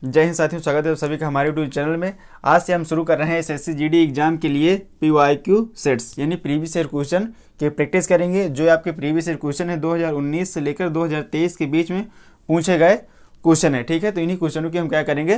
जय हिंद साथियों, स्वागत है आप सभी का हमारे यूट्यूब चैनल में। आज से हम शुरू कर रहे हैं एसएससी जीडी एग्जाम के लिए पीवाईक्यू सेट्स यानी प्रीवियस ईयर क्वेश्चन की प्रैक्टिस करेंगे। जो आपके प्रीवियस ईयर क्वेश्चन है 2019 से लेकर 2023 के बीच में पूछे गए क्वेश्चन है, ठीक है। तो इन्हीं क्वेश्चनों की हम क्या करेंगे,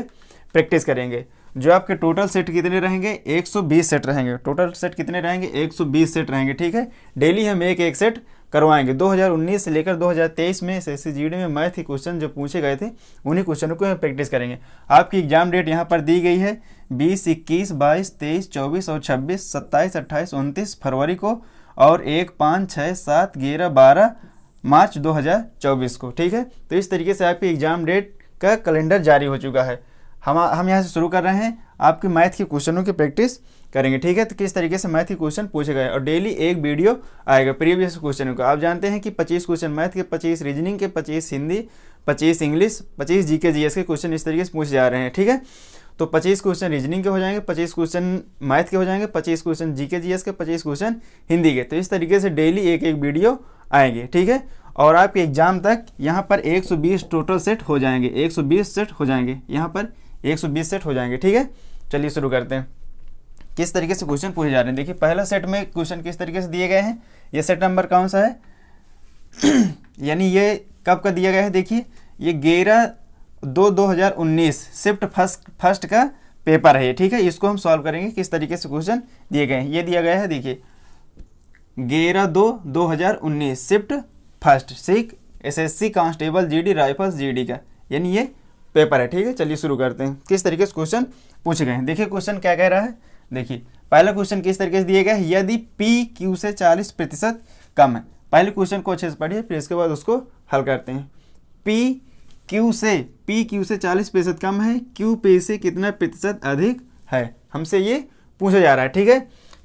प्रैक्टिस करेंगे। जो आपके टोटल सेट कितने रहेंगे, 120 सेट रहेंगे। टोटल सेट कितने रहेंगे, 120 सेट रहेंगे, ठीक है। डेली हम एक एक सेट करवाएंगे। 2019 से लेकर 2023 में एसएससी जीडी में मैथ के क्वेश्चन जो पूछे गए थे उन्हीं क्वेश्चनों को हम प्रैक्टिस करेंगे। आपकी एग्जाम डेट यहाँ पर दी गई है 20, 21, 22, 23, 24 और 26, 27, 28, 29 फरवरी को और 1, 5, 6, 7, 11, 12 मार्च 2024 को, ठीक है। तो इस तरीके से आपकी एग्जाम डेट का कैलेंडर जारी हो चुका है। हम यहाँ से शुरू कर रहे हैं, आपके मैथ के क्वेश्चनों की प्रैक्टिस करेंगे, ठीक है। तो किस तरीके से मैथ के क्वेश्चन पूछे गए और डेली एक वीडियो आएगा प्रीवियस क्वेश्चन का। आप जानते हैं कि 25 क्वेश्चन मैथ के, 25 रीजनिंग के, 25 हिंदी, 25 इंग्लिश, 25 जीके जीएस के क्वेश्चन इस तरीके से पूछे जा रहे हैं, ठीक है। तो 25 क्वेश्चन रीजनिंग के हो जाएंगे, 25 क्वेश्चन मैथ के हो जाएंगे, 25 क्वेश्चन जीके जीएस के, 25 क्वेश्चन हिंदी के। तो इस तरीके से डेली एक एक वीडियो आएंगे, ठीक है। और आपके एग्जाम तक यहाँ पर 120 टोटल सेट हो जाएंगे, 120 सेट हो जाएंगे, यहाँ पर 120 सेट हो जाएंगे, ठीक है। चलिए शुरू करते हैं, किस तरीके से क्वेश्चन पूछे जा रहे हैं। देखिए पहला सेट में क्वेश्चन किस तरीके से दिए गए हैं। ये सेट नंबर कौन सा है यानी ये कब का दिया गया है। देखिए ये 11/2/2019 शिफ्ट फर्स्ट का पेपर है, ठीक है। इसको हम सॉल्व करेंगे, किस तरीके से क्वेश्चन दिए गए हैं। ये दिया गया है, देखिए 11/2/2019 shift first Sikh SSC constable GD rifles GD का, यानी ये पेपर है, ठीक है। चलिए शुरू करते हैं, किस तरीके से क्वेश्चन पूछे गए हैं। देखिए क्वेश्चन क्या कह रहा है। देखिए पहला क्वेश्चन किस तरीके से दिया गया है, यदि पी क्यू से 40% कम है। पहले क्वेश्चन को अच्छे से पढ़िए, फिर इसके बाद उसको हल करते हैं। पी क्यू से 40% कम है, क्यू पी से कितना प्रतिशत अधिक है, हमसे ये पूछा जा रहा है, ठीक है।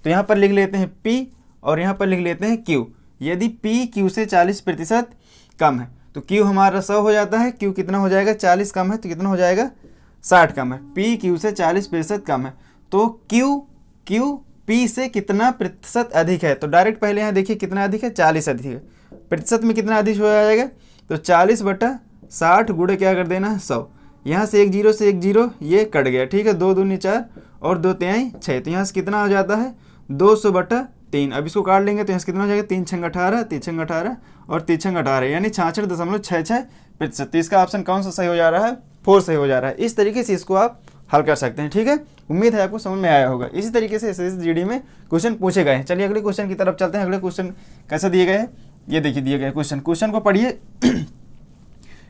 तो यहाँ पर लिख लेते हैं पी और यहाँ पर लिख लेते हैं क्यू। यदि पी क्यू से 40% कम है तो क्यू हमारा 100 हो जाता है, क्यू कितना हो जाएगा, 40 कम है तो कितना हो जाएगा, 60 कम है। पी क्यू से 40% कम है तो क्यू पी से कितना प्रतिशत अधिक है। तो डायरेक्ट पहले यहाँ देखिए कितना अधिक है, 40 अधिक है। प्रतिशत में कितना अधिक हो जाएगा, तो 40/60 गुणे क्या कर देना, 100। यहाँ से एक जीरो ये कट गया, ठीक है। 2 दूनी 4 और 2 तिहाई 6, तो यहाँ से कितना हो जाता है, 200/3। अब इसको काट लेंगे तो यहाँ से कितना हो जाएगा, 3 छंग 18, 3 छंग 18 और 3 छंग 18, यानी 66.66%। तो इसका ऑप्शन कौन सा सही हो जा रहा है, 4 सही हो जा रहा है। इस तरीके से इसको आप हल कर सकते हैं, ठीक है। उम्मीद है आपको समझ में आया होगा। इसी तरीके से एसएससी जीडी में क्वेश्चन पूछे गए हैं। चलिए अगले क्वेश्चन की तरफ चलते हैं। अगले क्वेश्चन कैसे दिए गए हैं, ये देखिए दिए गए क्वेश्चन को पढ़िए।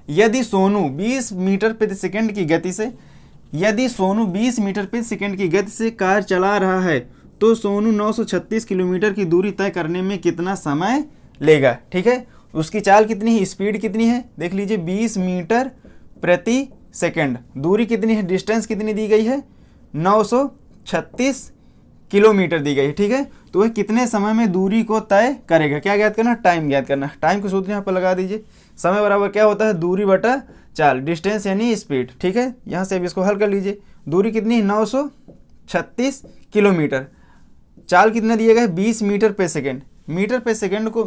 यदि सोनू 20 मीटर प्रति सेकंड की गति से कार चला रहा है तो सोनू 936 किलोमीटर की दूरी तय करने में कितना समय लेगा, ठीक है। उसकी चाल कितनी है, स्पीड कितनी है, देख लीजिए 20 मीटर प्रति सेकंड। दूरी कितनी है, डिस्टेंस कितनी दी गई है, 936 किलोमीटर दी गई है, ठीक है। तो वह कितने समय में दूरी को तय करेगा, क्या ज्ञात करना, टाइम ज्ञात करना। टाइम को सूत्र यहाँ पर लगा दीजिए, समय बराबर क्या होता है, दूरी बटा चाल, डिस्टेंस यानी स्पीड, ठीक है। यहाँ से अब इसको हल कर लीजिए। दूरी कितनी है, 936 किलोमीटर। चाल कितना दिया गया है, 20 मीटर पे सेकेंड। मीटर पे सेकेंड को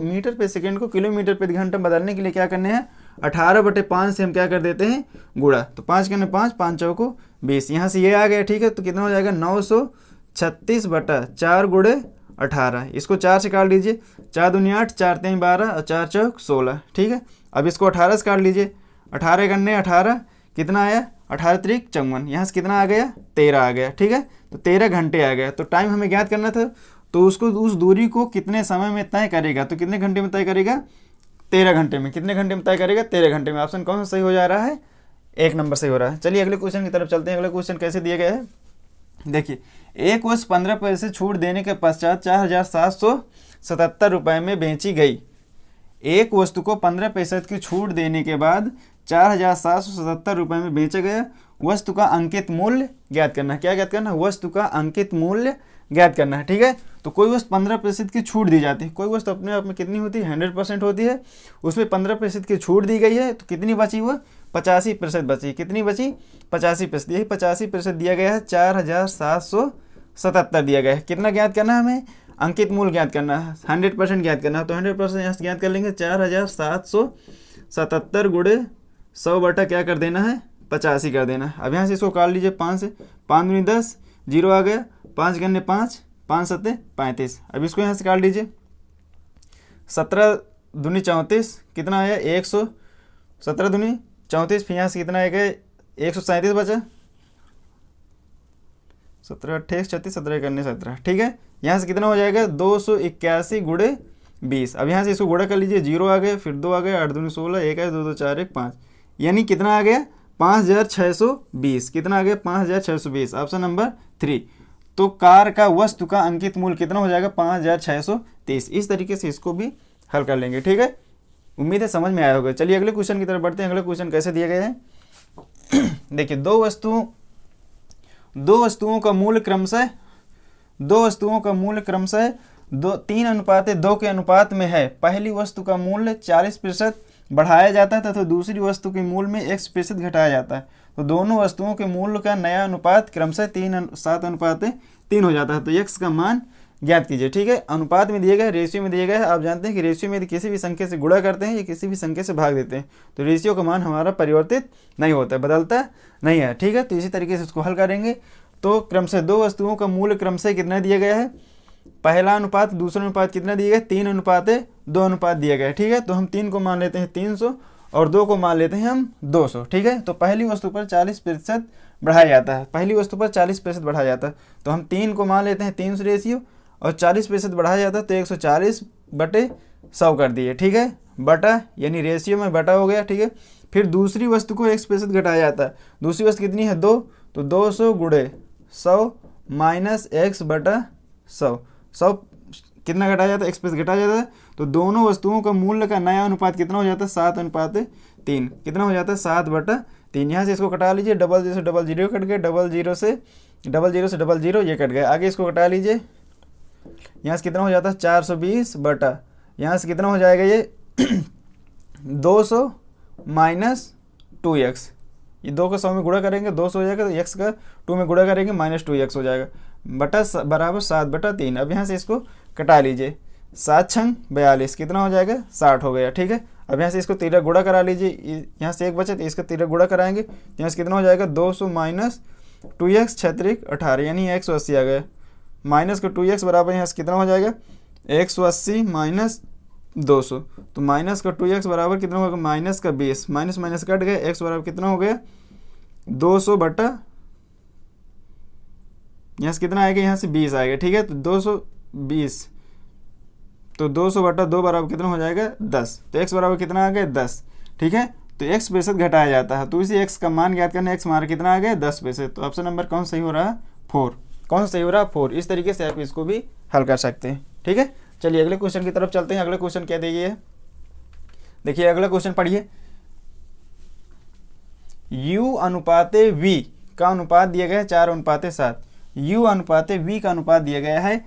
किलोमीटर प्रति घंटा बदलने के लिए क्या करने हैं, 18/5 से हम क्या कर देते हैं, गुणा। तो 5 करने 5, 5 चौको 20, यहाँ से ये आ गया, ठीक है। तो कितना हो जाएगा, 936/4 गुणे 18। इसको 4 से काट लीजिए, 4 दूनी 8, 4 3 12 और 4 चौक 16, ठीक है। अब इसको 18 से काट लीजिए, 18 करने 18 कितना आया, 18 त्रिक 54, यहाँ से कितना आ गया, 13 आ गया, ठीक है। तो 13 घंटे आ गया। तो टाइम हमें ज्ञात करना था, तो उसको उस दूरी को कितने समय में तय करेगा, तो कितने घंटे में तय करेगा, 13 घंटे में। कितने घंटे में तय करेगा, 13 घंटे में। ऑप्शन कौन सा सही हो जा रहा है, 1 नंबर सही हो रहा है। चलिए अगले क्वेश्चन की तरफ चलते हैं। अगले क्वेश्चन कैसे दिया गया है, देखिए एक वस्तु 15% छूट देने के पश्चात 4,777 रुपये में बेची गई। एक वस्तु को 15% की छूट देने के बाद 4,777 रुपये में बेचा गया। वस्तु का अंकित मूल्य ज्ञात करना है। क्या ज्ञात करना है, वस्तु का अंकित मूल्य ज्ञात करना है, ठीक है। तो कोई वस्तु 15% की छूट दी जाती है। कोई वस्तु अपने आप में कितनी होती है, 100% होती है, उसमें 15% की छूट दी गई है, तो कितनी बची, वो 85% बची। कितनी बची, 85%। यही 85% दिया गया है, 4,777 दिया गया है। कितना ज्ञात करना है हमें, अंकित मूल्य ज्ञात करना है, 100% ज्ञात करना है। तो 100% यहाँ से ज्ञात कर लेंगे, 4,777 गुणे 100 बटा क्या कर देना है, 85 कर देना। अब यहाँ से इसको काट लीजिए 5 से, 5 दूनी 10, 0 आ गया, 5 गन्ने 5, 5 सत्ते 35। अब इसको यहाँ से काट लीजिए, 17 दूनी 34 कितना आया 100, 17 दूनी 34, फिर यहाँ से कितना आएगा 137 बचा, 17 28 36, 17 करने 17, ठीक है। यहाँ से कितना हो जाएगा 281 गुणे 20। अब यहाँ से इसको गुणा कर लीजिए, 0 आ गया, फिर 2 आ गया, 8 दूनी 16, 1 है 2 2 4 1 5, यानी कितना आ गया 5620। कितना आ गया 5620, ऑप्शन नंबर 3। तो कार का वस्तु का अंकित मूल्य कितना हो जाएगा 5630। इस तरीके से इसको भी हल कर लेंगे, ठीक है। उम्मीद है समझ में आया होगा। चलिए अगले क्वेश्चन की तरफ बढ़ते हैं। अगले क्वेश्चन कैसे दिए गए हैं देखिए, दो वस्तुओं का मूल्य क्रमशः 3:2 के अनुपात में है। पहली वस्तु का मूल्य 40% बढ़ाया जाता है तथा दूसरी वस्तु के मूल्य में 1% घटाया जाता है। तो दोनों वस्तुओं के मूल्य का नया अनुपात क्रमशः 7:3 हो जाता है। तो x का मान ज्ञात कीजिए, ठीक है। अनुपात में दिए गए, रेशियो में दिए गए। आप जानते हैं कि रेशियो में यदि किसी भी संख्या से गुणा करते हैं या किसी भी संख्या से भाग देते हैं तो रेशियो का मान हमारा परिवर्तित नहीं होता है, बदलता नहीं है, ठीक है। तो इसी तरीके से इसको हल करेंगे। तो क्रमशः दो वस्तुओं का मूल्य क्रमशः कितना दिया गया है, पहला अनुपात दूसरा अनुपात कितना दिया गया 3:2 अनुपात दिया गया है, ठीक है। तो हम 3 को मान लेते हैं 300 और 2 को मान लेते हैं हम 200, ठीक है। तो पहली वस्तु पर 40% बढ़ाया जाता है, पहली वस्तु पर 40% बढ़ाया जाता है। तो हम 3 को मान लेते हैं 300 रेशियो और 40% बढ़ाया जाता है तो 140/100 कर दिए, ठीक है। बटा यानी रेशियो में बटा हो गया, ठीक है। फिर दूसरी वस्तु को 1% घटाया जाता है। दूसरी वस्तु कितनी है 2, तो 200 गुणे 100 माइनस x/100। 100 कितना घटाया जाता है 1% घटाया जाता है। तो दोनों वस्तुओं का मूल्य का नया अनुपात कितना हो जाता है 7:3। कितना हो जाता है 7/3। यहाँ से इसको कटा लीजिए, 00 से 00 कट गए, 00 से 00 ये कट गए। आगे इसको कटा लीजिए, यहाँ से कितना हो जाता है 420 बटा, यहाँ से कितना हो जाएगा ये 200 माइनस 2x। ये 2 को 100 में गुणा करेंगे 200 हो जाएगा, तो x का 2 में गुणा करेंगे माइनस 2x हो जाएगा, बटा बराबर 7/3। अब यहाँ से इसको कटा लीजिए, 7 छंग 42 कितना हो जाएगा 60 हो गया, ठीक है। अब यहाँ से इसको तिरक गुणा करा लीजिए, यहाँ से एक बचे तो इसका तिरक गुणा कराएंगे, यहाँ से कितना हो जाएगा 200 माइनस 2x 18 यानी 180 आ गया। माइनस का 2x बराबर यहाँ से कितना हो जाएगा 180 माइनस 200, तो माइनस का 2x बराबर कितना होगा माइनस का 20, माइनस माइनस कट गया, x बराबर कितना हो गया 200 बटा, यहाँ से कितना आएगा यहाँ से 20 आएगा, ठीक है। तो 220, तो 200 बटा 2 बराबर कितना हो जाएगा 10। तो x बराबर कितना आ गया 10, ठीक है। तो 1% घटाया जाता है, तो इसी x का मान ज्ञात करना, x हमारा कितना आ गया 10%। तो ऑप्शन नंबर कौन सही हो रहा है 4। कौन सा सही हो रहा है 4। इस तरीके से आप इसको भी हल कर सकते हैं, ठीक है। चलिए अगले क्वेश्चन की तरफ चलते हैं। अगले क्वेश्चन क्या दिए है देखिए, अगला क्वेश्चन पढ़िए। u अनुपाते v का अनुपात दिया गया है 4:7। u अनुपाते v का अनुपात दिया गया है,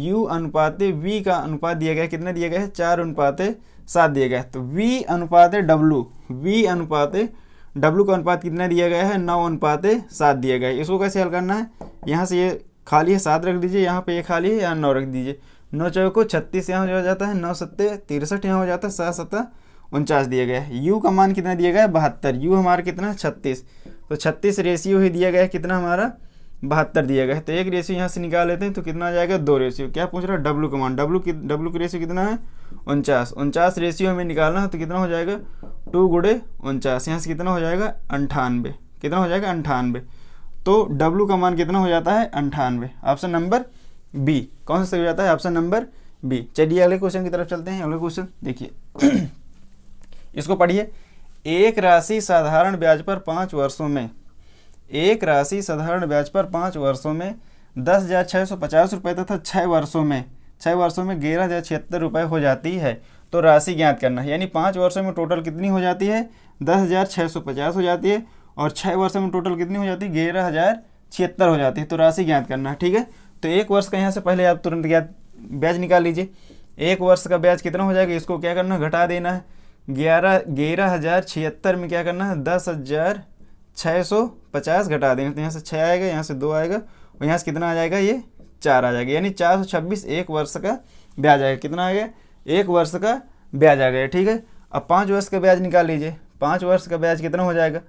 u अनुपाते v का अनुपात दिया गया है, कितना दिया गया है 4:7 दिया गया है। तो v अनुपाते w का अनुपात कितना दिया गया है 9:7 दिया गया है। इसको कैसे हल करना है, यहाँ से ये खाली है 7 रख दीजिए, यहाँ पे ये खाली है यहाँ 9 रख दीजिए। 9 चौको 36 यहाँ हो जाता है, 9 सत्ते 63 यहाँ हो जाता है, 7 सत्ता 49 दिया गया है। u का मान कितना दिया गया है 72। u हमारा कितना 36, तो 36 रेशियो ही दिया गया है, कितना हमारा 72 दिया गया है। तो एक रेशियो यहाँ से निकाल लेते हैं तो कितना आ जाएगा 2 रेशियो। क्या पूछ रहा है w का मान, w की रेशियो कितना है 49 रेशियो हमें निकालना है, तो कितना हो जाएगा 2 गुणे 49, यहाँ से कितना हो जाएगा 98, कितना हो जाएगा 98। तो w का मान कितना हो जाता है 98। ऑप्शन नंबर बी कौन सा सही हो जाता है, ऑप्शन नंबर बी। चलिए अगले क्वेश्चन की तरफ चलते हैं। अगले क्वेश्चन देखिए इसको पढ़िए। एक राशि साधारण ब्याज पर 5 वर्षों में, एक राशि साधारण ब्याज पर 5 वर्षों में 10,650 रुपये तथा 6 वर्षों में 11,076 रुपये हो जाती है। तो राशि ज्ञात करना है, यानी 5 वर्षों में टोटल कितनी हो जाती है 10,650 हो जाती है, और 6 वर्षों में टोटल कितनी हो जाती है 11,076 हो जाती है। तो राशि ज्ञात करना है, ठीक है। तो एक वर्ष का यहाँ से पहले आप तुरंत ज्ञात ब्याज निकाल लीजिए। एक वर्ष का ब्याज कितना हो जाएगा, इसको क्या करना है घटा देना है। 11,076 में क्या करना है 10,650 घटा देना। तो यहाँ से 6 आएगा, यहाँ से 2 आएगा, और यहाँ से कितना आ जाएगा ये 4 आ जाएगा, यानी 426 एक वर्ष का ब्याज आएगा। कितना आ गया एक वर्ष का ब्याज आ गया, ठीक है। अब 5 वर्ष का ब्याज निकाल लीजिए। 5 वर्ष का ब्याज कितना हो जाएगा,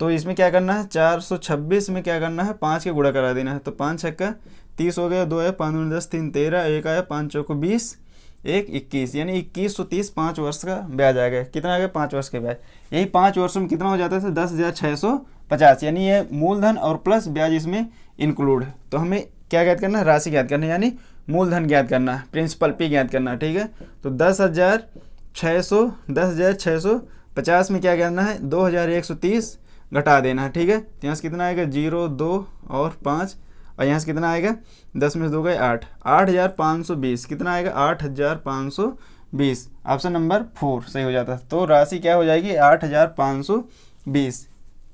तो इसमें क्या करना है, 426 में क्या करना है, 5 के गुणा करा देना है। तो 5 छक्का 30 हो गया, 2 आया 5 दूनी 10, 3 13, 1 आया 5 चौको 20, 1 21, यानी 2130 5 वर्ष का ब्याज आ गया। कितना आ गया, 5 वर्ष के ब्याज। यही 5 वर्षों में कितना हो जाता है, 10,650, यानी ये मूलधन और प्लस ब्याज इसमें इंक्लूड है। तो हमें क्या ज्ञात करना है, राशि ज्ञात करना है, यानी मूलधन ज्ञात करना है, प्रिंसिपल पी ज्ञात करना है। ठीक है, तो 10,650 में क्या करना है, 2,130 घटा देना है। ठीक है, तो यहाँ से कितना आएगा, 0 2 और 5, और यहाँ से कितना आएगा, 10 में से 2 गए 8, 8,520, कितना आएगा, 8,520। ऑप्शन नंबर 4 सही हो जाता है। तो राशि क्या हो जाएगी, 8,520,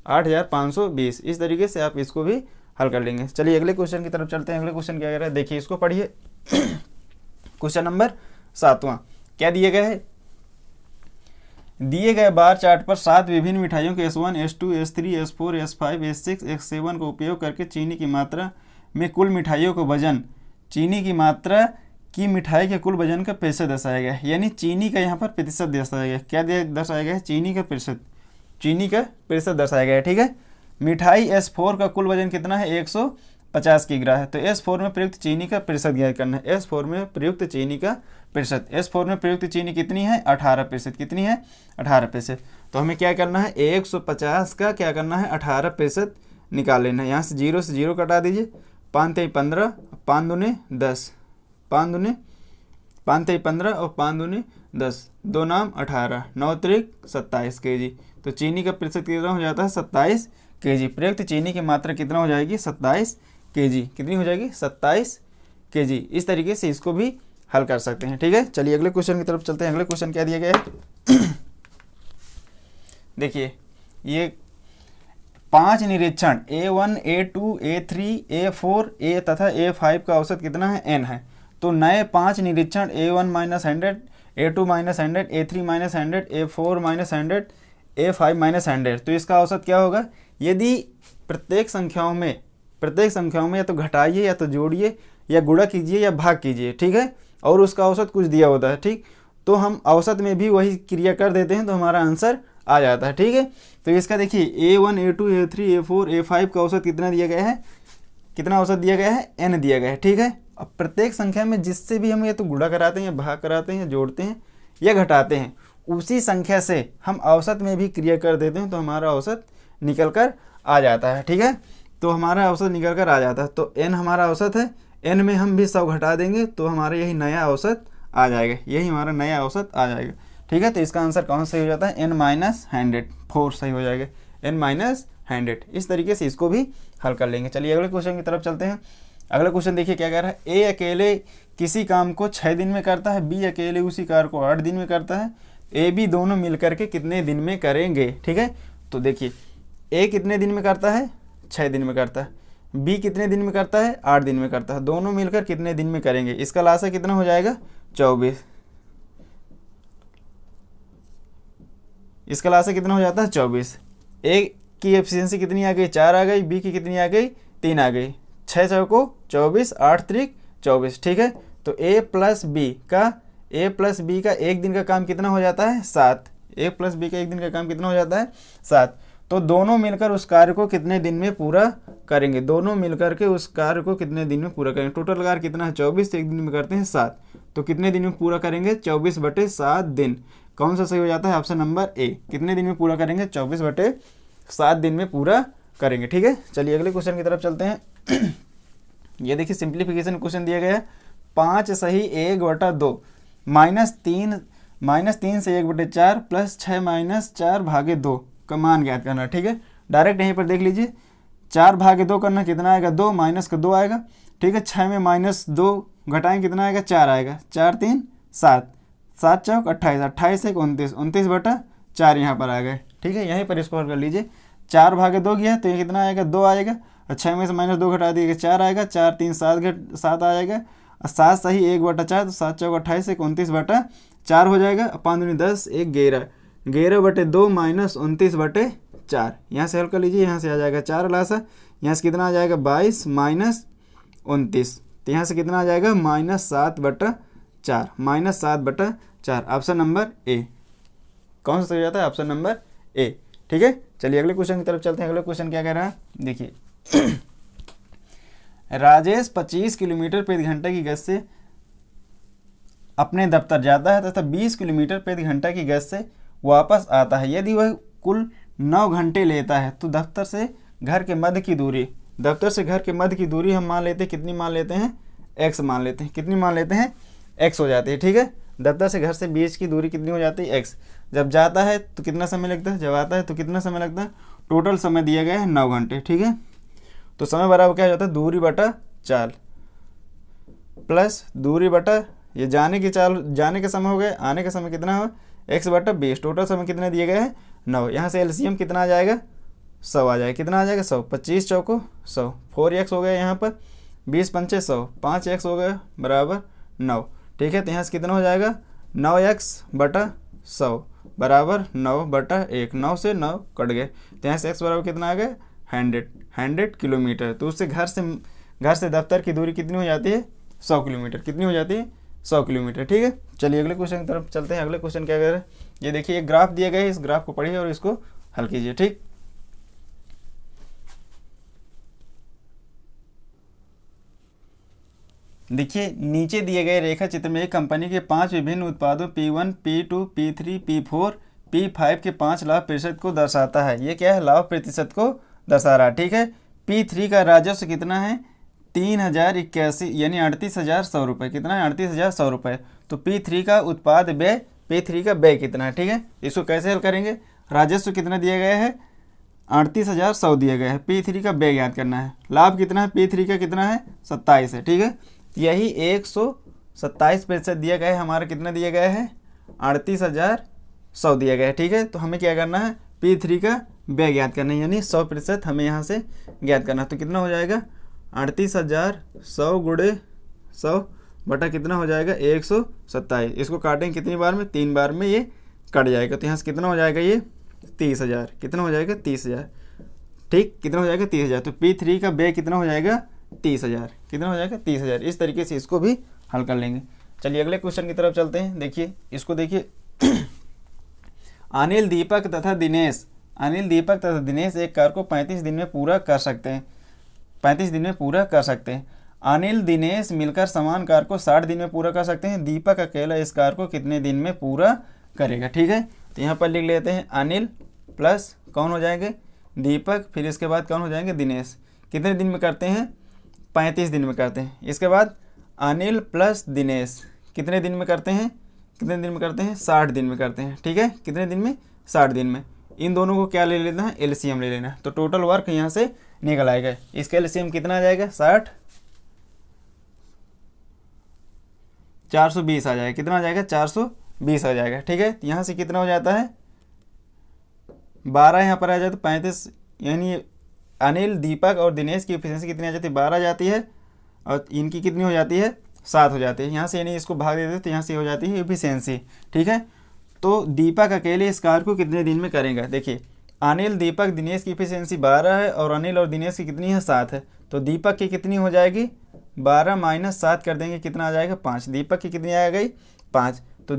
8,520। इस तरीके से आप इसको भी हल कर लेंगे। चलिए अगले क्वेश्चन की तरफ चलते हैं। अगले क्वेश्चन क्या कह रहा है, देखिए इसको पढ़िए। क्वेश्चन नंबर 7वां क्या दिया गया है, दिए गए बार चार्ट पर 7 विभिन्न मिठाइयों के S1, S2, S3, S4, S5, S6, S7 का उपयोग करके चीनी की मात्रा में कुल मिठाइयों का वजन, चीनी की मात्रा की मिठाई के कुल वजन का प्रतिशत दर्शाया गया है। यानी चीनी का यहाँ पर प्रतिशत दर्शाया गया, क्या दर्शाया गया है, चीनी का प्रतिशत, चीनी का प्रतिशत दर्शाया गया है। ठीक है, मिठाई S4 का कुल वजन कितना है, 150 किग्रा है। तो S4 में प्रयुक्त चीनी का प्रतिशत ज्ञात करना है। S4 में प्रयुक्त चीनी का प्रतिशत, S4 में प्रयुक्त चीनी कितनी है, 18%। कितनी है, 18%। तो हमें क्या करना है, 150 का क्या करना है, 18% निकाल लेना है। यहाँ से 0 कटा दीजिए, 5 3 15, 5 दूनी 10, 5 दूनी 5 3 15 और 5 दूनी 10, 2 नाम 18, 9 त्रिक 27 kg। तो चीनी का प्रतिशत कितना हो जाता है, 27 kg। प्रयुक्त चीनी की मात्रा कितना हो जाएगी, 27 kg। कितनी हो जाएगी, 27 kg। इस तरीके से इसको भी हल कर सकते हैं। ठीक है, चलिए अगले क्वेश्चन की तरफ चलते हैं। अगले क्वेश्चन क्या दिया गया है, देखिए ये 5 निरीक्षण A1, A2, A3, A4, A तथा A5 का औसत कितना है, n है। तो नए 5 निरीक्षण A1 - 100, A2 - 100, A3 - 100, A4 - 100, A5 - 100, तो इसका औसत क्या होगा। यदि प्रत्येक संख्याओं में या तो घटाइए या तो जोड़िए या गुणा कीजिए या भाग कीजिए, ठीक है, और उसका औसत कुछ दिया होता है, ठीक, तो हम औसत में भी वही क्रिया कर देते हैं तो हमारा आंसर आ जाता है। ठीक है, तो इसका देखिए A1, A2, A3, A4, A5 का औसत कितना दिया गया है, कितना औसत दिया गया है, n दिया गया है। ठीक है, अब प्रत्येक संख्या में जिससे भी हम या तो गुणा कराते हैं या भाग कराते हैं या जोड़ते हैं या घटाते हैं, उसी संख्या से हम औसत में भी क्रिया कर देते हैं तो हमारा औसत निकल कर आ जाता है। ठीक है, तो हमारा औसत निकल कर आ जाता है। तो n हमारा औसत है, n में हम भी 100 घटा देंगे तो हमारा यही नया औसत आ जाएगा, यही हमारा नया औसत आ जाएगा। ठीक है, तो इसका आंसर कौन सही हो जाता है, n - 100, 4 सही हो जाएगा, n - 100। इस तरीके से इसको भी हल कर लेंगे। चलिए अगले क्वेश्चन की तरफ चलते हैं। अगला क्वेश्चन देखिए क्या कह रहा है, A अकेले किसी काम को 6 दिन में करता है, B अकेले उसी कार्य को 8 दिन में करता है, A B दोनों मिलकर के कितने दिन में करेंगे। ठीक है, तो देखिए A कितने दिन में करता है, 6 दिन में करता है, B कितने दिन में करता है, 8 दिन में करता है, दोनों मिलकर कितने दिन में करेंगे। इसका लासा कितना हो जाएगा, 24। इसका लासा कितना हो जाता है, 24। A की एफिशिएंसी कितनी आ गई, 4 आ गई, B की कितनी आ गई, 3 आ गई, 6 चौको 24, 8 त्रिक 24। ठीक है, तो A प्लस बी का एक दिन का काम कितना हो जाता है, 7। A प्लस बी का एक दिन का काम कितना हो जाता है, 7। तो दोनों मिलकर उस कार्य को कितने दिन में पूरा करेंगे, दोनों मिलकर के उस कार्य को कितने दिन में पूरा करेंगे। टोटल कार्य कितना है, 24, एक दिन में करते हैं 7, तो कितने दिन में पूरा करेंगे, 24/7 दिन। कौन सा सही हो जाता है, ऑप्शन नंबर A। कितने दिन में पूरा करेंगे, 24/7 दिन में पूरा करेंगे। ठीक है, चलिए अगले क्वेश्चन की तरफ चलते हैं। ये देखिए सिंप्लीफिकेशन क्वेश्चन दिया गया है, 5 सही 1/2 -3 से 1/4 प्लस 6 - 4/2 का मान ज्ञात करना। ठीक है, डायरेक्ट यहीं पर देख लीजिए, 4/2 करना कितना आएगा, 2 माइनस का 2 आएगा। ठीक है, 6 में -2 घटाएं कितना आएगा, 4 आएगा, 4 3 7, 7 चौक 28, 28 1 29, 29/4 यहाँ पर आ गए। ठीक है, यहीं पर इसको हल कर लीजिए, 4/2 गया तो ये कितना आएगा, 2 आएगा, और 6 में से -2 घटा दिएगा, 4 आएगा, 4 3 7 आएगा, और 7 सही 1/4, तो 7 चौक 28 1 29/4 हो जाएगा। 5 दूनी 10, 1 11, 11/2 माइनस 29/4। यहाँ से हल कर लीजिए, यहाँ से आ जाएगा 4 लासा, यहाँ से कितना आ जाएगा, 22 माइनस 29, तो यहाँ से कितना आ जाएगा, -7/4, -7/4। ऑप्शन नंबर A कौन सा सही हो जाता है, ऑप्शन नंबर A। ठीक है, चलिए अगले क्वेश्चन की तरफ चलते हैं। अगले क्वेश्चन क्या कह रहा है, देखिए राजेश 25 किलोमीटर प्रति घंटा की गति से अपने दफ्तर जाता है तथा 20 किलोमीटर प्रति घंटा की गति से वापस आता है। यदि वह कुल 9 घंटे लेता है तो दफ्तर से घर के मध्य की दूरी हम मान लेते हैं, कितनी मान लेते हैं, x मान लेते हैं। कितनी मान लेते हैं, x हो जाती है। ठीक है, दफ्तर से घर से बीच की दूरी कितनी हो जाती है, x। जब जाता है तो कितना समय लगता है, जब आता है तो कितना समय लगता है, टोटल समय दिया गया है 9 घंटे। ठीक है, तो समय बराबर क्या हो जाता है, दूरी बटा चाल प्लस दूरी बटा ये जाने के समय हो गए, आने का समय कितना हो, x बटा 20। टोटल समय कितने दिए गए हैं, 9। यहाँ से एलसीएम कितना आ जाएगा, 100 आ जाएगा। कितना आ जाएगा, 100। 25 चौको 100, 4x हो गया यहाँ पर, 20 पंचे 100, 5x हो गया बराबर 9। ठीक है, तो यहाँ से कितना हो जाएगा, 9x बटा 100 बराबर 9 बटा 1। 9 से 9 कट गए, तो यहाँ से x बराबर कितना आ गया, 100 किलोमीटर। तो उससे घर से दफ्तर की दूरी कितनी हो जाती है, 100 किलोमीटर। कितनी हो जाती है, 100 किलोमीटर। ठीक है, चलिए अगले क्वेश्चन की तरफ चलते हैं। अगले क्वेश्चन क्या कह रहे हैं, ये देखिए एक ग्राफ दिया गया है, इस ग्राफ को पढ़िए और इसको हल कीजिए। ठीक, देखिए नीचे दिए गए रेखा चित्र में एक कंपनी के 5 विभिन्न उत्पादों P1, P2, P3, P4, P5 के 5 लाभ प्रतिशत को दर्शाता है। ये क्या है, लाभ प्रतिशत को दर्शा रहा है। ठीक है, P3 का राजस्व कितना है, 3081 यानी 38,100 रुपये। कितना है, 38,100 रुपये। तो P3 का उत्पाद व्यय, P3 का व्यय कितना है। ठीक है, इसको कैसे हल करेंगे, राजस्व कितना दिया गया है, 38,100 दिया गया है। P3 का व्यय ज्ञात करना है। लाभ कितना है, P3 का कितना है, 27 है। ठीक है, यही 127% दिया गया है, हमारा कितना दिया गया है, 38,100 दिया गया है। ठीक है, तो हमें क्या करना है, P3 का व्यय ज्ञात करना है, यानी 100% हमें यहाँ से ज्ञात करना है। तो कितना हो जाएगा, 38,100 गुणे 100 बटा कितना हो जाएगा, 127। इसको काटेंगे कितनी बार में, 3 बार में ये कट जाएगा। तो यहाँ से कितना हो जाएगा, ये 30,000। कितना हो जाएगा, 30,000। ठीक, कितना हो जाएगा, 30,000। तो P3 का व्यय कितना हो जाएगा, 30,000। कितना हो जाएगा, 30,000। इस तरीके से इसको भी हल कर लेंगे। चलिए अगले क्वेश्चन की तरफ चलते हैं। देखिए इसको देखिए अनिल दीपक तथा दिनेश एक कार को 35 दिन में पूरा कर सकते हैं। 35 दिन में पूरा कर सकते हैं। अनिल दिनेश मिलकर समान कार को 60 दिन में पूरा कर सकते हैं। दीपक अकेला इस कार को कितने दिन में पूरा करेगा। ठीक है, तो यहाँ पर लिख लेते हैं अनिल प्लस कौन हो जाएंगे, दीपक, फिर इसके बाद कौन हो जाएंगे, दिनेश। कितने दिन में करते हैं, 35 दिन में करते हैं। इसके बाद अनिल प्लस दिनेश कितने दिन में करते हैं, 60 दिन में करते हैं। ठीक है, कितने दिन में, 60 दिन में। इन दोनों को क्या ले लेना है, एलसीएम ले लेना है। तो टोटल वर्क यहाँ से निकल आएगा। इसका एलसीएम कितना आ जाएगा, 60, 420 आ जाएगा। कितना आ जाएगा, 420 आ जाएगा। ठीक है, यहाँ से कितना हो जाता है, 12 यहाँ पर आ जाता है, 35, यानी अनिल, दीपक और दिनेश की एफिशिएंसी कितनी आ जाती है, 12 जाती है, और इनकी कितनी हो जाती है, 7 हो जाती है। यहाँ से यानी इसको भाग देते तो यहाँ से हो जाती है एफिशिएंसी। ठीक है, तो दीपक अकेले इस कार को कितने दिन में करेगा। देखिए अनिल, दीपक, दिनेश की एफिशिएंसी 12 है और अनिल और दिनेश की कितनी है, 7 है। तो दीपक की कितनी हो जाएगी, 12 माइनस 7 कर देंगे, कितना आ जाएगा, 5। दीपक की कितनी आ गई, 5। तो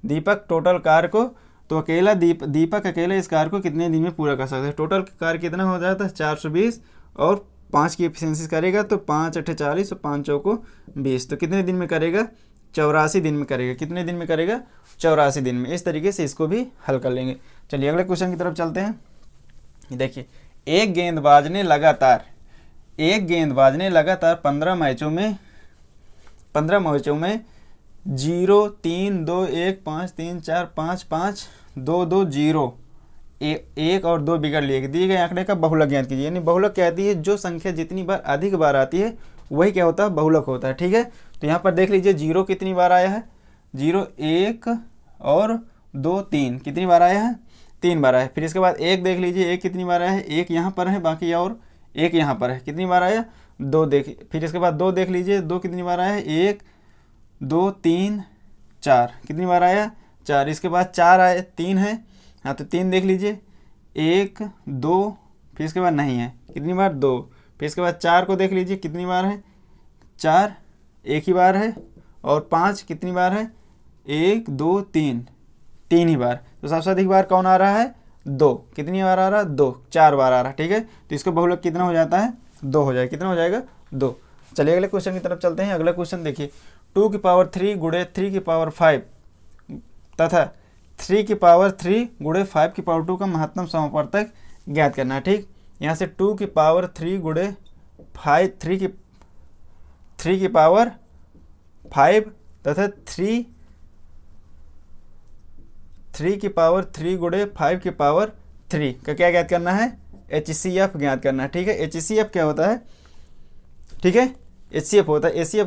दीपक टोटल कार को, तो अकेला दीपक अकेले इस कार को कितने दिन में पूरा कर सकता है। टोटल कार कितना हो जाता है, 420, और 5 की एफिशिएंसी करेगा तो 5 8 40 और 5 चौको 20। तो कितने दिन में करेगा, 84 दिन में करेगा। कितने दिन में करेगा, 84 दिन में। इस तरीके से इसको भी हल कर लेंगे। चलिए अगले क्वेश्चन की तरफ चलते हैं। देखिए एक गेंदबाज ने लगातार 15 मैचों में 0 3 2 1 5 3 4 5 5 2 2 0 1 और 2 विकेट लिए। दिए गए आंकड़े का बहुलक ज्ञात कीजिए। यानी बहुलक क्या आती है, जो संख्या जितनी बार अधिक बार आती है वही क्या होता है, बहुलक होता है। ठीक है, तो यहाँ पर देख लीजिए 0 कितनी बार आया है, 0 1 और 2 3 कितनी बार आया है, 3 बार आया है। फिर इसके बाद 1 देख लीजिए, 1 कितनी बार आया है, 1 यहाँ पर है, बाकी और 1 यहाँ पर है, कितनी बार आया, 2 देख। फिर इसके बाद 2 देख लीजिए, 2 कितनी बार आया है, 1 2 3 4 कितनी बार आया, 4। इसके बाद 4 आए, 3 है, हाँ तो 3 देख लीजिए, 1 2, फिर इसके बाद नहीं है, कितनी बार, 2। फिर इसके बाद 4 को देख लीजिए कितनी बार है, 4 एक ही बार है, और 5 कितनी बार है, 1 2 3 3 ही बार। तो सबसे अधिक बार कौन आ रहा है, 2, कितनी बार आ रहा है 2, 4 बार आ रहा है, ठीक है। तो इसका बहुलक कितना हो जाता है 2 हो जाएगा, कितना हो जाएगा 2। चलिए अगले क्वेश्चन की तरफ चलते हैं। अगला क्वेश्चन देखिए 2 की पावर 3 गुणे 3 की पावर 5 तथा 3 की पावर 3 गुणे 5 की पावर 2 का महत्तम समापवर्तक ज्ञात करना है, ठीक। यहाँ से 2 की पावर 3 गुणे 5 3 की पावर 5 तथा 3 की पावर 3 गुणे 5 की पावर 3 का क्या ज्ञात करना है, HCF ज्ञात करना है, ठीक है। HCF क्या होता है, ठीक है, HCF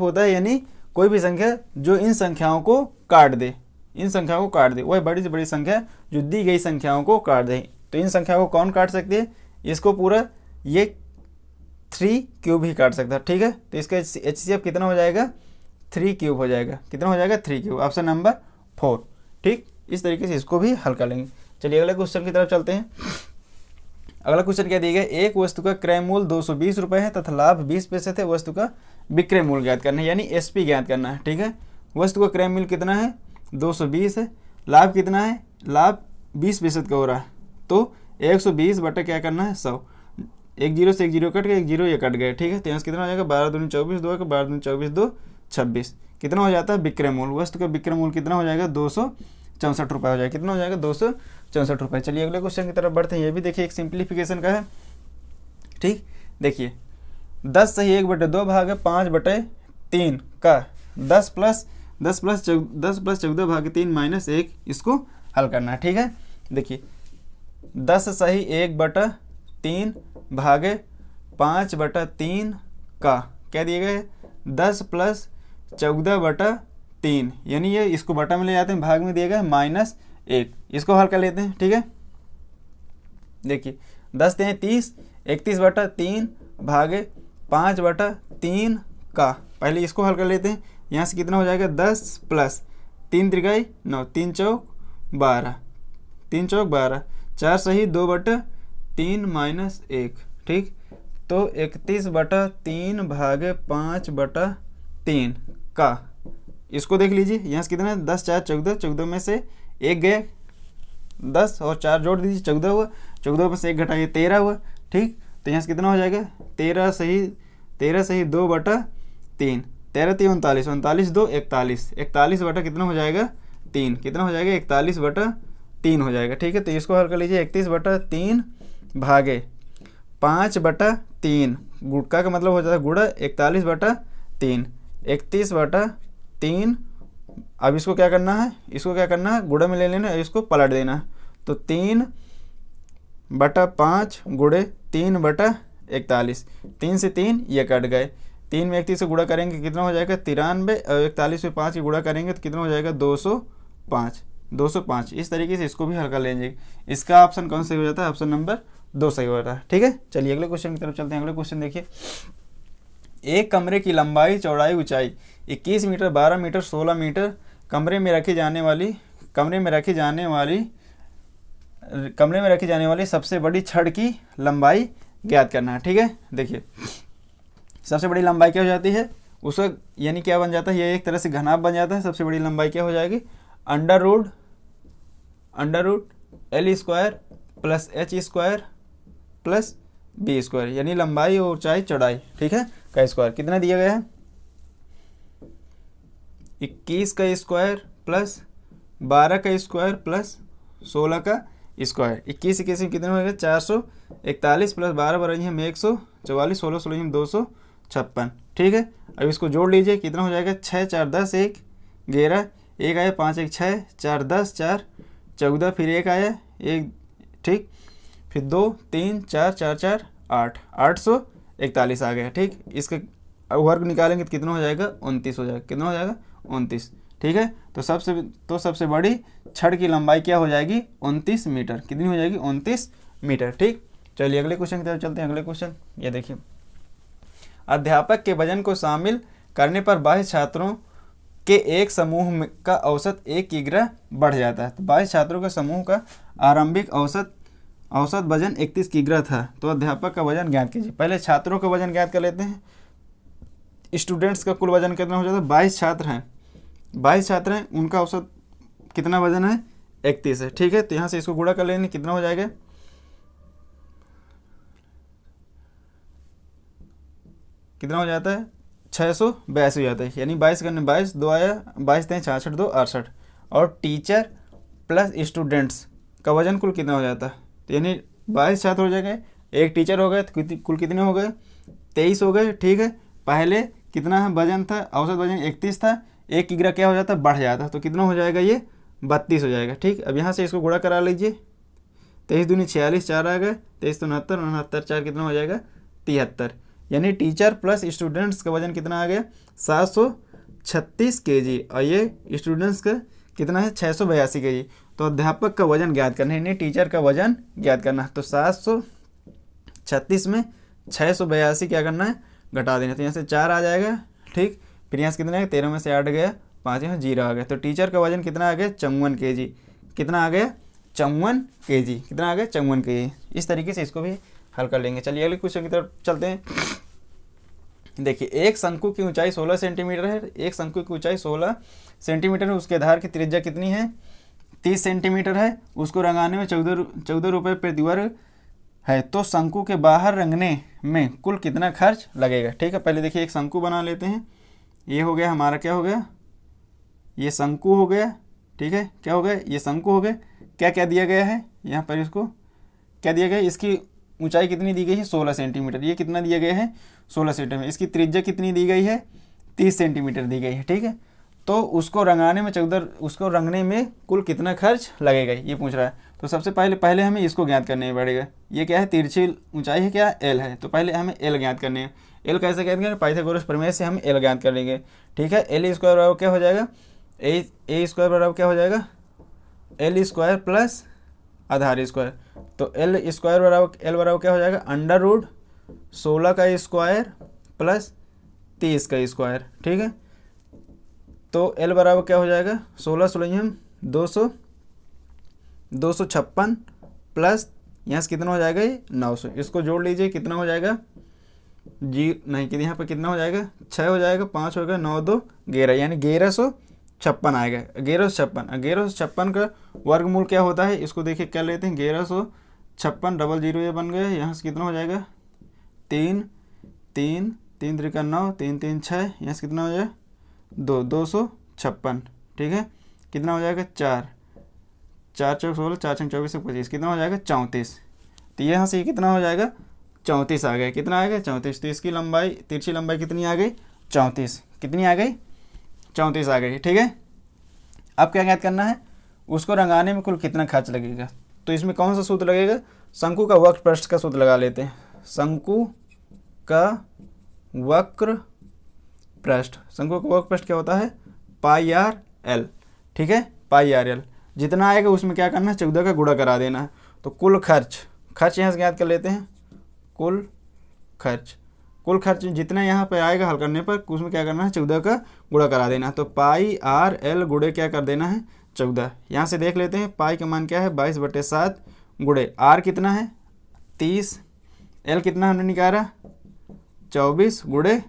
होता है यानी कोई भी संख्या जो इन संख्याओं को काट दे, इन संख्याओं को काट दे, वह बड़ी से बड़ी संख्या जो दी गई संख्याओं को काट दे। तो इन संख्याओं को कौन काट सकती है, इसको पूरा ये 3 क्यूब ही काट सकता है, ठीक है। तो इसका HCF कितना हो जाएगा 3 क्यूब हो जाएगा, कितना हो जाएगा 3 क्यूब, ऑप्शन नंबर 4, ठीक। इस तरीके से इसको भी हल कर लेंगे। चलिए अगले क्वेश्चन की तरफ चलते हैं। अगला क्वेश्चन क्या दिया गया, एक वस्तु का क्रय मूल्य 220 रुपये है तथा लाभ 20 पैसे थे, वस्तु का विक्रय मूल्य ज्ञात करना है, यानी SP ज्ञात करना है, ठीक है। वस्तु का क्रय मूल्य कितना है 220 है, लाभ कितना है, लाभ 20% का हो रहा है, तो 120 बटा क्या करना है 100, एक जीरो से एक जीरो कट गए, एक जीरो ये कट गए, ठीक है। तो यहाँ से कितना हो जाएगा 12 दूनी 24, 2 का 12 दूनी 24, 2 26, कितना हो जाता है विक्रय मूल्य, वस्तु का विक्रय मूल्य कितना हो जाएगा 264 रुपये हो जाएगा, कितना हो जाएगा 264 रुपये। चलिए अगले क्वेश्चन की तरफ बढ़ते हैं। ये भी देखिए एक सिंप्लीफिकेशन का है, ठीक। देखिए 10 सही 1/2 भाग है 5/3 का 10 प्लस 14 भाग 3 माइनस 1, इसको हल करना है, ठीक है। देखिए 10 सही 1/3 भागे 5/3 का क्या दिए गए 10 प्लस 14/3, यानी ये इसको बटा में ले जाते हैं, भाग में दिया गया -1, इसको हल कर लेते हैं, ठीक है। देखिए 10 3 30, 31/3 भागे 5/3 का, पहले इसको हल कर लेते हैं। यहाँ से कितना हो जाएगा 10 प्लस 3 त्रिकाई 9, 3 चौक 12, 3 चौक 12, 4 सही 2/3 माइनस 1, ठीक। तो 31/3 भागे 5/3 का, इसको देख लीजिए, यहाँ से कितना है 10 4 14, 14 में से 1 गया, 10 और 4 जोड़ दीजिए 14 हुआ, 14 में से 1 घटाइए 13 हुआ, ठीक। तो यहाँ से कितना हो जाएगा 13 सही 2/3, 13 3 39, 39 2 41, 41 बटा कितना हो जाएगा 3, कितना हो जाएगा 41/3 हो जाएगा, ठीक है। तो इसको हल कर लीजिए 31/3 भागे 5/3, गुणका का मतलब हो जाता है गुणा 41/3, 31/3। अब इसको क्या करना है, इसको क्या करना है गुणा में ले लेना है, इसको पलट देना है, तो 3/5 गुणे 3/41, 3 से 3 ये कट गए, 3 में 31 से गुणा करेंगे कितना हो जाएगा 93, और 41 में 5 की गुणा करेंगे तो कितना हो जाएगा 205। इस तरीके से इसको भी हल कर लेंगे। इसका ऑप्शन कौन सही हो जाता है, ऑप्शन नंबर 2 सही हो रहा है, ठीक है। चलिए अगले क्वेश्चन की तरफ चलते हैं। अगले क्वेश्चन देखिए, एक कमरे की लंबाई चौड़ाई ऊंचाई 21 मीटर 12 मीटर 16 मीटर, कमरे में रखी जाने वाली सबसे बड़ी छड़ की लंबाई ज्ञात करना है, ठीक है। देखिए सबसे बड़ी लंबाई क्या हो जाती है उसका, यानी क्या बन जाता है, ये एक तरह से घनाभ बन जाता है। सबसे बड़ी लंबाई क्या हो जाएगी under root L² plus H² plus B², यानी लंबाई और ऊंचाई चौड़ाई, ठीक है, का स्क्वायर। कितना दिया गया है 21 का स्क्वायर प्लस 12 का स्क्वायर प्लस 16 का स्क्वायर। 21 में कितना होगा 441 प्लस 12 बराबर हम 144, 16 16 हम 256, ठीक है। अब इसको जोड़ लीजिए, कितना हो जाएगा 6 4 10 1 11, 1 आया 5 1 6 4 10 4 14, फिर 1 आया 1, ठीक, फिर 2 3 4 4 4 8 841 आ गया, ठीक। इसका वर्ग निकालेंगे तो कितना हो जाएगा 29 हो जाएगा, कितना हो जाएगा 29, ठीक है। तो सबसे बड़ी छड़ की लंबाई क्या हो जाएगी 29 मीटर, कितनी हो जाएगी 29 मीटर, ठीक। चलिए अगले क्वेश्चन की तरफ चलते हैं। अगले क्वेश्चन ये देखिए, अध्यापक के वजन को शामिल करने पर बाह्य छात्रों के एक समूह का औसत 1 किग्रा बढ़ जाता है। तो बाह्य छात्रों के समूह का आरंभिक औसत वजन 31 किग्रा था, तो अध्यापक का वजन ज्ञात कीजिए। पहले छात्रों का वजन ज्ञात कर लेते हैं। स्टूडेंट्स का कुल वजन कितना हो जाता है 22 छात्र हैं, उनका औसत कितना वजन है 31 है, ठीक है। तो यहाँ से इसको गुणा कर लेंगे, कितना हो जाएगा, कितना हो जाता है, 682 हो जाता है, यानी 22 करने 22, 2 आया, 22 3 66, 2 68। और टीचर प्लस स्टूडेंट्स का वजन कुल कितना हो जाता है, तो यानी 22 छात्र हो जाएंगे, एक टीचर हो गए, तो कुल कितने हो गए, 23 हो गए, ठीक है। पहले कितना वजन था, औसत वजन 31 था, एक किग्रा क्या हो जाता, बढ़ जाता, तो कितना हो जाएगा, ये 32 हो जाएगा, ठीक। अब यहाँ से इसको गुणा करा लीजिए, 23 दूनी 46, 4 आ गए, 23 तो 69, 69 4 कितना हो जाएगा, 73। यानी टीचर प्लस स्टूडेंट्स का वजन कितना आ गया, 736 kg, और ये स्टूडेंट्स का कितना है, 682 kg। तो अध्यापक का वजन ज्ञात करना है, यानी टीचर का वजन ज्ञात करना है। तो 736 में 682 क्या करना है, घटा देना, तो यहाँ से 4 आ जाएगा, ठीक। फिर यहाँ से कितना है, 13 में से 8 गया, 5 यहाँ 0 आ गया। तो टीचर का वजन कितना आ गया, 54 kg, कितना आ गया, 54 kg, कितना आ गया, 54 kg। इस तरीके से इसको भी हल कर लेंगे। चलिए अगले क्वेश्चन की तरफ चलते हैं। देखिए, एक शंकु की ऊंचाई 16 सेंटीमीटर है, एक शंकु की ऊंचाई 16 सेंटीमीटर है, उसके आधार की त्रिज्या कितनी है, 30 सेंटीमीटर है, उसको रंगाने में 14 रुपये प्रति वर्ग है, तो शंकु के बाहर रंगने में कुल कितना खर्च लगेगा, ठीक है। पहले देखिए एक शंकु बना लेते हैं, ये हो गया हमारा, क्या हो गया, ये शंकु हो गया, ठीक है, क्या हो गया, ये शंकु हो गया। क्या क्या दिया गया है यहाँ पर, इसको क्या दिया गया है, इसकी ऊंचाई कितनी दी गई है, 16 सेंटीमीटर, ये कितना दिया गया है, 16 सेंटीमीटर, इसकी त्रिज्या कितनी दी गई है, 30 सेंटीमीटर दी गई है, ठीक है। तो उसको रंगाने में उसको रंगने में कुल कितना खर्च लगेगा, ये पूछ रहा है। तो सबसे पहले हमें इसको ज्ञात करने पड़ेगा, ये क्या है, तिरछी ऊंचाई है, क्या एल है, तो पहले हमें एल ज्ञात करने हैं। एल कैसे ज्ञात करें, पाइथागोरस प्रमेय से हम एल ज्ञात कर लेंगे, ठीक है। एल स्क्वायर बराबर क्या हो जाएगा, ए स्क्वायर बराबर क्या हो जाएगा, एल स्क्वायर प्लस आधार स्क्वायर। तो एल स्क्वायर बराबर क्या हो जाएगा, अंडर रूट 16 का स्क्वायर प्लस 30 का स्क्वायर, ठीक है। तो एल बराबर क्या हो जाएगा, 16 16 256 प्लस यहाँ से कितना हो जाएगा, ये 900, इसको जोड़ लीजिए, कितना हो जाएगा, जी नहीं कि यहाँ पर कितना हो जाएगा, 6 हो जाएगा, 5 हो गया, 9 2 11, यानी 1156 आएगा। 1156 का वर्गमूल क्या होता है, इसको देखिए क्या लेते हैं, 1156 डबल 0 ये बन गया, यहाँ से कितना हो जाएगा, 3 3 3 3 9 3 3 6, यहाँ से कितना हो जाएगा, 256, ठीक है। कितना हो जाएगा, 4 4 4 16, 4 6 24 25, कितना हो जाएगा, 34। तो यहाँ से कितना हो जाएगा, 34 आ गया, कितना आ गया, 34। तो इसकी लंबाई, तिरछी लंबाई कितनी आ गई, 34, कितनी आ गई, 34 आ गई, ठीक है। अब क्या ज्ञात करना है, उसको रंगाने में कुल कितना खर्च लगेगा। तो इसमें कौन सा सूत्र लगेगा, शंकु का वक्र पृष्ठ का सूत्र लगा लेते हैं। शंकु का वक्र पृष्ठ, शंकु का वक्र पृष्ठ क्या होता है, पाई आर एल, ठीक है, पाई आर एल। जितना आएगा उसमें क्या करना है, 14 का गुणा करा देना है। तो कुल खर्च यहाँ से ज्ञात कर लेते हैं, कुल खर्च जितना यहाँ पे आएगा हल करने पर, उसमें क्या करना है, 14 का गुणा करा देना है। तो पाई आर एल गुणे क्या कर देना है, 14। यहाँ से देख लेते हैं, पाई का मान क्या है, 22/7 गुणे आर कितना है, 30, एल कितना हमने निकाला, 24 गुणे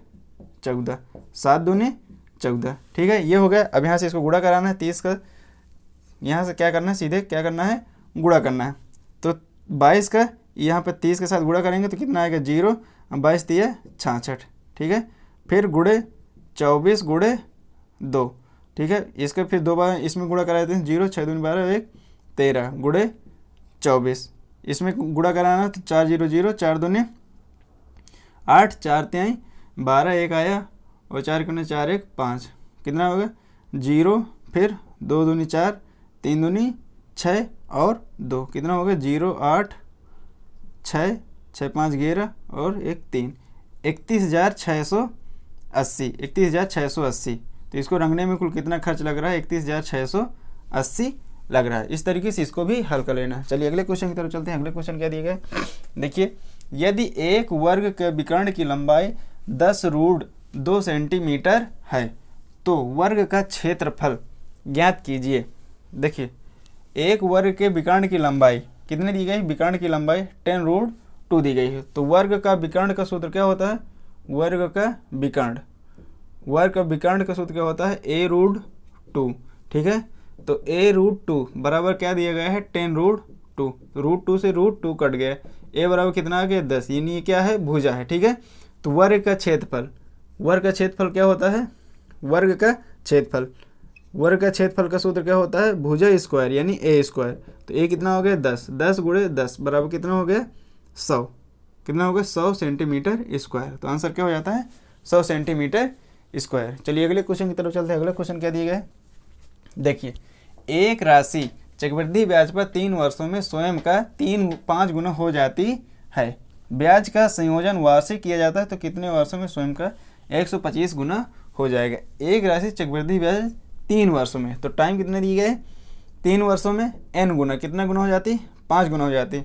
14, 7 दूनी 14, ठीक है, ये हो गया। अब यहाँ से इसको गुणा कराना है, 30 का यहाँ से क्या करना है, सीधे क्या करना है, गुणा करना है। तो 22 का यहाँ पे 30 के साथ गुणा करेंगे तो कितना आएगा, 0, 22 3 66, ठीक है। फिर गुणे 24 गुणे 2, ठीक है। इसका फिर 2 बार इसमें गुणा करा देते हैं, 0 6 दूनी 12 1 13 गुणे 24, इसमें गुणा कराना तो 4 0 0, 4 दूनी 8, 4 3 12, 1 आया और 4 गुने 4 1 5, कितना होगा, 0, फिर 2 दूनी 4, 3 दूनी 6 और 2, कितना होगा, 0 8 6 6 5 11 और 1 3, 31,680, 31,680। तो इसको रंगने में कुल कितना खर्च लग रहा है, 31,680 लग रहा है। इस तरीके से इसको भी हल कर लेना है। चलिए अगले क्वेश्चन की तरफ चलते हैं। अगले क्वेश्चन क्या दिए गए, देखिए, यदि एक वर्ग के विकर्ण की लंबाई 10√2 सेंटीमीटर है तो वर्ग का क्षेत्रफल ज्ञात कीजिए। देखिए, एक वर्ग के विकर्ण की लंबाई कितनी दी गई, विकर्ण की लंबाई 10√2 दी गई है। तो वर्ग का विकर्ण का सूत्र क्या होता है, वर्ग का विकर्ण का सूत्र क्या होता है, a√2, ठीक है। तो a√2 बराबर क्या दिया गया है 10√2, तो √2 से √2 कट गया, a बराबर कितना आ गया 10, यानी ये क्या है भुजा है। ठीक है, तो वर्ग का क्षेत्रफल क्या होता है, वर्ग का क्षेत्रफल का सूत्र क्या होता है भुजा स्क्वायर यानी a स्क्वायर। तो a कितना हो गया 10, 10 गुणे 10 बराबर कितना हो गया 100, कितना हो गया 100 सेंटीमीटर स्क्वायर। तो आंसर क्या हो जाता है 100 सेंटीमीटर स्क्वायर। चलिए अगले क्वेश्चन की तरफ चलते हैं। अगला क्वेश्चन क्या दिया गया है, देखिए एक राशि चक्रवृद्धि ब्याज पर 3 वर्षों में स्वयं का 5 गुना हो जाती है, ब्याज का संयोजन वार्षिक किया जाता है तो कितने वर्षों में स्वयं का 125 गुना हो जाएगा। एक राशि चक्रवृद्धि ब्याज 3 वर्षों में, तो टाइम कितने दिए गए 3 वर्षों में n गुना, कितना गुना हो जाती 5 गुना हो जाती,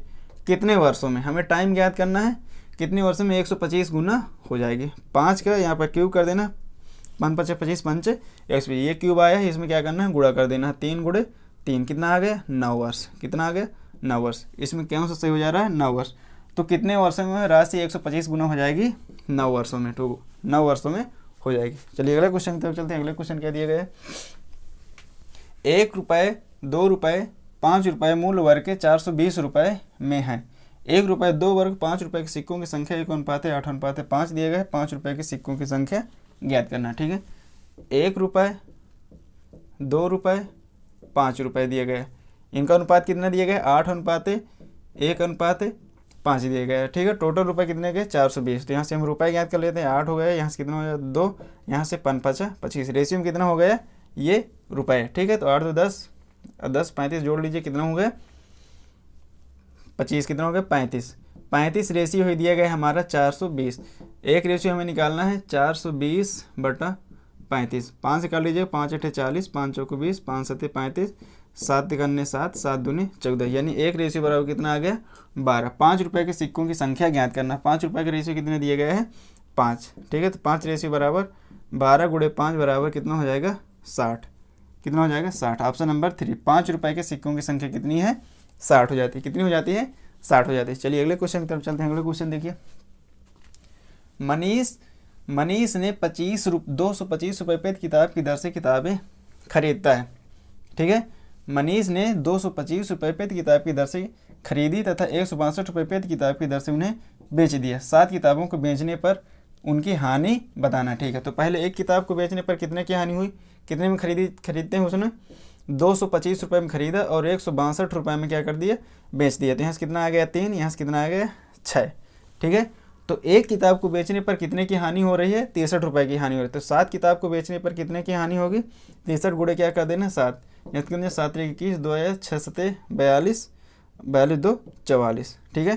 कितने वर्षों में हमें टाइम ज्ञात करना है, कितने वर्षों में 125 गुना हो जाएगी। 5 का यहाँ पर क्यूब कर देना, 5 5 25 5 120, ये क्यूब आया है इसमें क्या करना है गुणा कर देना, 3 गुणे 3 कितना आ गया 9 वर्ष, कितना आ गया 9 वर्ष। इसमें कौन सा सही हो जा रहा है 9 वर्ष। तो कितने वर्षों में राशि 125 गुना हो जाएगी 9 वर्षों में, तो 9 वर्षों में हो जाएगी। चलिए अगले क्वेश्चन की तरफ चलते हैं। अगले क्वेश्चन क्या दिया गया है, 1 रुपये 2 रुपये 5 रुपये मूल वर्ग के 420 रुपये में है। 1 रुपये 2 वर्ग 5 रुपये के सिक्कों की संख्या 1:8:5 दिए गए। 5 रुपये के सिक्कों की संख्या ज्ञात करना। ठीक है, 1 रुपये 2 रुपये 5 रुपये दिए गए, इनका अनुपात कितना दिया गया 8:1:5 दिए गए। ठीक है, टोटल रुपये कितने गए 420, तो यहाँ से हम रुपये ज्ञात कर लेते हैं। 8 हो गया, यहाँ से कितना हो गया 2, यहाँ से 5 5 25, रेशियो में कितना हो गया ये रुपये। ठीक है, तो 8 2 10 10 35 जोड़ लीजिए कितना हो गया 25, कितना हो गया 35 रेशियो ही दिया गया हमारा 420। एक रेशियो हमें निकालना है 420/35, 5 से कर लीजिए, 5 8 40, 5 चौको 20, 5 7 35, 7 तिकन्ने 7, 7 दूनी 14, यानी एक रेशियो बराबर कितना आ गया 12। 5 रुपये के सिक्कों की संख्या ज्ञात करना। 5 रुपये के रेशियो कितने दिए गए हैं 5। ठीक है, तो 5 रेशियो बराबर 12 गुणे 5 बराबर कितना हो जाएगा 60, कितना हो जाएगा 60। ऑप्शन नंबर 3, 5 रुपये के सिक्कों की संख्या कितनी है 60 हो जाती है, कितनी हो जाती है 60 हो जाती है। चलिए अगले क्वेश्चन की तरफ चलते हैं। अगले क्वेश्चन देखिए, मनीष ने 225 रुपये पे किताब की दर से किताबें खरीदता है। ठीक है, मनीष ने 225 रुपये पे किताब की दर से खरीदी तथा 162 रुपये पे किताब की दर से उन्हें बेच दिया। 7 किताबों को बेचने पर उनकी हानि बताना। ठीक है, तो पहले एक किताब को बेचने पर कितने की हानि हुई, कितने में खरीदते हैं उसने 225 रुपये में खरीदा और 162 रुपये में क्या कर दिया बेच दिया। तो यहाँ से कितना आ गया 3, यहाँ से कितना आ गया 6। ठीक है, तो एक किताब को बेचने पर कितने की हानि हो रही है 63 रुपये की हानि हो रही है। तो 7 किताब को बेचने पर कितने की हानि होगी 63 गुणे क्या कर देना 7, यहाँ कितने 7 21 2 6 7 42 42 2 44। ठीक है,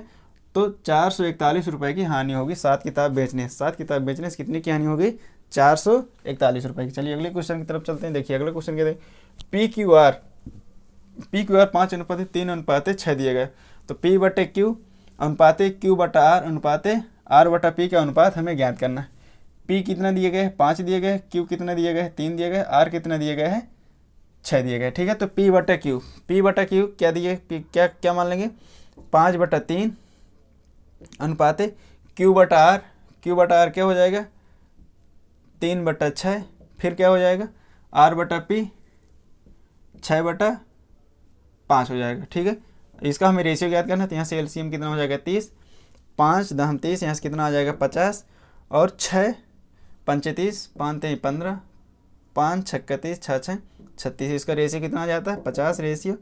तो 441 रुपये की हानि होगी 7 किताब बेचने से। 7 किताब बेचने से कितनी की हानि होगी 441 रुपये की। चलिए अगले क्वेश्चन की तरफ चलते हैं। देखिए अगले क्वेश्चन क्या है, PQR 5:3:6 दिए गए। तो P/Q अनुपात Q/R अनुपात R/P का अनुपात हमें ज्ञात करना है। P कितना दिए गए 5 दिए गए, Q कितना दिए गए 3 दिए गए, R कितना दिए गए है 6 दिए गए। ठीक है, तो P/Q क्या दिए, क्या मान लेंगे 5/3 अनुपात Q/R क्या हो जाएगा 3/6, फिर क्या हो जाएगा R/P 6/5 हो जाएगा। ठीक है, इसका हमें रेशियो याद करना है। तो यहाँ से एलसीएम कितना हो जाएगा 30, 5 10 30, यहाँ से कितना आ जाएगा 50 और 6 35 5 3 15, 5 6 30 6 6 36। इसका रेशियो कितना आ जाता है 50 रेशियो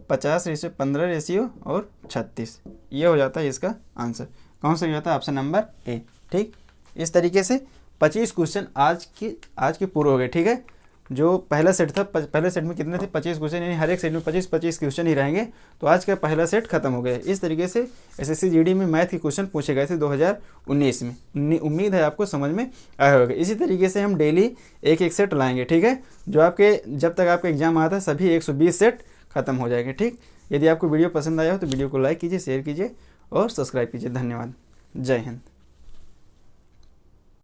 15 रेशियो और 36। ये हो जाता है इसका आंसर। कौन सा हो जाता है ऑप्शन नंबर ए। ठीक, इस तरीके से 25 क्वेश्चन आज के पूरे हो गए। ठीक है, जो पहला सेट था, पहले सेट में कितने थे 25 क्वेश्चन, यानी हर एक सेट में 25 क्वेश्चन ही रहेंगे। तो आज का पहला सेट खत्म हो गया। इस तरीके से एसएससी जीडी में मैथ के क्वेश्चन पूछे गए थे 2019 में। उम्मीद है आपको समझ में आया होगा। इसी तरीके से हम डेली एक सेट लाएंगे। ठीक है, जो आपके जब तक आपका एग्जाम आता है सभी 120 सेट खत्म हो जाएंगे। ठीक, यदि आपको वीडियो पसंद आया हो तो वीडियो को लाइक कीजिए, शेयर कीजिए और सब्सक्राइब कीजिए। धन्यवाद, जय हिंद।